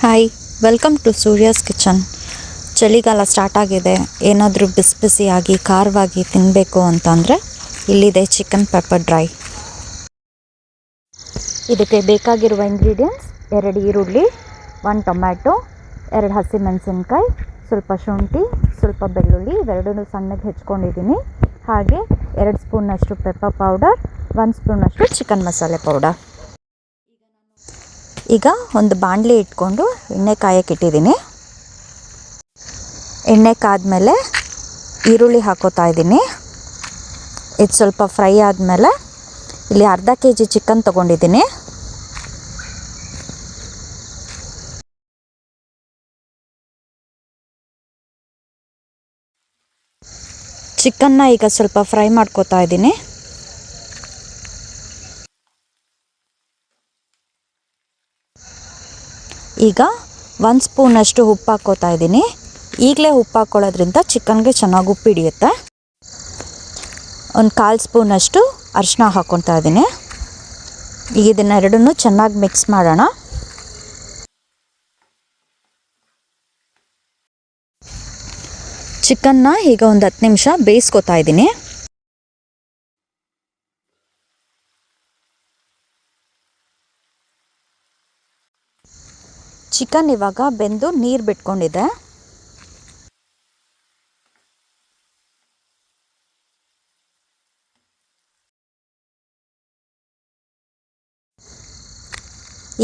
Hi, welcome to Surya's kitchen. ಚಳಿಗಾಲ start ಆಗಿದೆ. ಏನಾದರೂ ಬಿಸಿ ಬಿಸಿಯಾಗಿ ಖಾರವಾಗಿ ತಿನ್ನಬೇಕು ಅಂತಂದರೆ ಇಲ್ಲಿದೆ ಚಿಕನ್ ಪೆಪ್ಪರ್ ಡ್ರೈ. ಇದಕ್ಕೆ ಬೇಕಾಗಿರುವ ಇಂಗ್ರೀಡಿಯೆಂಟ್ಸ್: 2 ಈರುಳ್ಳಿ, 1 ಟೊಮ್ಯಾಟೊ, 2 ಹಸಿಮೆಣಸಿನ್ಕಾಯಿ, ಸ್ವಲ್ಪ ಶುಂಠಿ, ಸ್ವಲ್ಪ ಬೆಳ್ಳುಳ್ಳಿ, ಇವೆರಡನ್ನೂ ಸಣ್ಣಗೆ ಹೆಚ್ಕೊಂಡಿದ್ದೀನಿ. ಹಾಗೆ 2 ಸ್ಪೂನಷ್ಟು ಪೆಪ್ಪರ್ ಪೌಡರ್, 1 ಸ್ಪೂನಷ್ಟು ಚಿಕನ್ ಮಸಾಲೆ ಪೌಡರ್. ಈಗ ಒಂದು ಬಾಣಲಿ ಇಟ್ಕೊಂಡು ಎಣ್ಣೆ ಕಾಯಕ್ಕೆ ಇಟ್ಟಿದ್ದೀನಿ. ಎಣ್ಣೆ ಕಾದ್ಮೇಲೆ ಈರುಳ್ಳಿ ಹಾಕೋತಾ ಇದ್ದೀನಿ. ಇದು ಸ್ವಲ್ಪ ಫ್ರೈ ಆದಮೇಲೆ ಇಲ್ಲಿ ಅರ್ಧ kg ಚಿಕನ್ ತೊಗೊಂಡಿದ್ದೀನಿ. ಚಿಕನ್ನ ಈಗ ಸ್ವಲ್ಪ ಫ್ರೈ ಮಾಡ್ಕೋತಾ ಇದ್ದೀನಿ. ಈಗ 1 ಸ್ಪೂನಷ್ಟು ಉಪ್ಪು ಹಾಕ್ಕೋತಾ ಇದ್ದೀನಿ. ಈಗಲೇ ಉಪ್ಪು ಹಾಕ್ಕೊಳ್ಳೋದ್ರಿಂದ ಚಿಕನ್ಗೆ ಚೆನ್ನಾಗಿ ಉಪ್ಪು ಹಿಡಿಯುತ್ತೆ. ಒಂದು 1/4 ಸ್ಪೂನಷ್ಟು ಅರಿಶಿನ ಹಾಕ್ಕೊತಾ ಇದ್ದೀನಿ. ಈಗ ಇದನ್ನೆರಡನ್ನೂ ಚೆನ್ನಾಗಿ ಮಿಕ್ಸ್ ಮಾಡೋಣ. ಚಿಕನ್ನ ಈಗ ಒಂದು 10 ನಿಮಿಷ ಬೇಯಿಸ್ಕೊತಾ ಇದ್ದೀನಿ. ಚಿಕನ್ ಇವಾಗ ಬೆಂದು ನೀರು ಬಿಟ್ಕೊಂಡಿದೆ.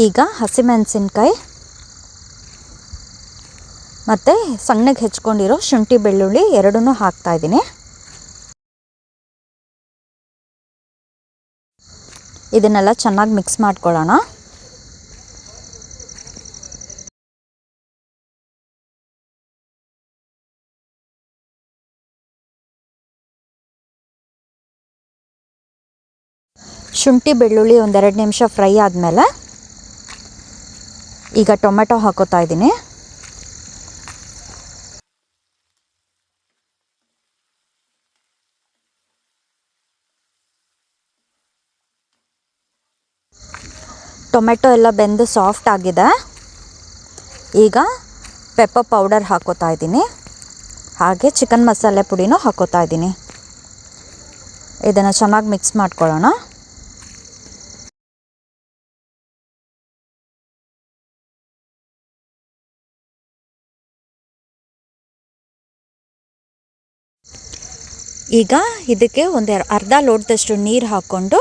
ಈಗ ಹಸಿಮೆಣಸಿನ್ಕಾಯಿ ಮತ್ತು ಸಣ್ಣಗೆ ಹೆಚ್ಕೊಂಡಿರೋ ಶುಂಠಿ ಬೆಳ್ಳುಳ್ಳಿ ಎರಡನ್ನೂ ಹಾಕ್ತಾ ಇದ್ದೀನಿ. ಇದನ್ನೆಲ್ಲ ಚೆನ್ನಾಗಿ ಮಿಕ್ಸ್ ಮಾಡ್ಕೊಳ್ಳೋಣ. ಶುಂಠಿ ಬೆಳ್ಳುಳ್ಳಿ ಒಂದು 2 ನಿಮಿಷ ಫ್ರೈ ಆದಮೇಲೆ ಈಗ ಟೊಮೆಟೊ ಹಾಕೋತಾ ಇದ್ದೀನಿ. ಟೊಮೆಟೊ ಎಲ್ಲ ಬೆಂದು ಸಾಫ್ಟ್ ಆಗಿದೆ. ಈಗ ಪೆಪ್ಪರ್ ಪೌಡರ್ ಹಾಕೋತಾ ಇದ್ದೀನಿ. ಹಾಗೆ ಚಿಕನ್ ಮಸಾಲೆ ಪುಡಿನೂ ಹಾಕೋತಾ ಇದ್ದೀನಿ. ಇದನ್ನು ಚೆನ್ನಾಗಿ ಮಿಕ್ಸ್ ಮಾಡ್ಕೊಳ್ಳೋಣ. ಈಗ ಇದಕ್ಕೆ ಒಂದು ಅರ್ಧ ಲೋಟದಷ್ಟು ನೀರು ಹಾಕ್ಕೊಂಡು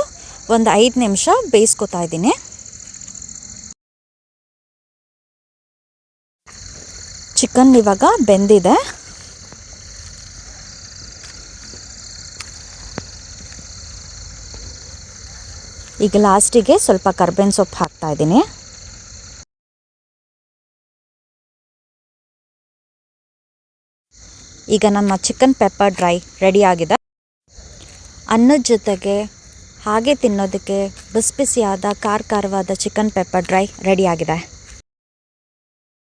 ಒಂದು 5 ನಿಮಿಷ ಬೇಯಿಸ್ಕೊತಾ ಇದ್ದೀನಿ. ಚಿಕನ್ ಇವಾಗ ಬೆಂದಿದೆ. ಈಗ ಲಾಸ್ಟಿಗೆ ಸ್ವಲ್ಪ ಕರ್ಬೇವಿನ ಸೊಪ್ಪು ಹಾಕ್ತಾ ಇದ್ದೀನಿ. ಈಗ ನಮ್ಮ ಚಿಕನ್ ಪೆಪ್ಪರ್ ಡ್ರೈ ರೆಡಿ ಆಗಿದೆ. ಅನ್ನದ ಜೊತೆಗೆ ಹಾಗೆ ತಿನ್ನೋದಕ್ಕೆ ಬಿಸಿ ಬಿಸಿಯಾದ ಖಾರವಾದ ಚಿಕನ್ ಪೆಪ್ಪರ್ ಡ್ರೈ ರೆಡಿ ಆಗಿದೆ.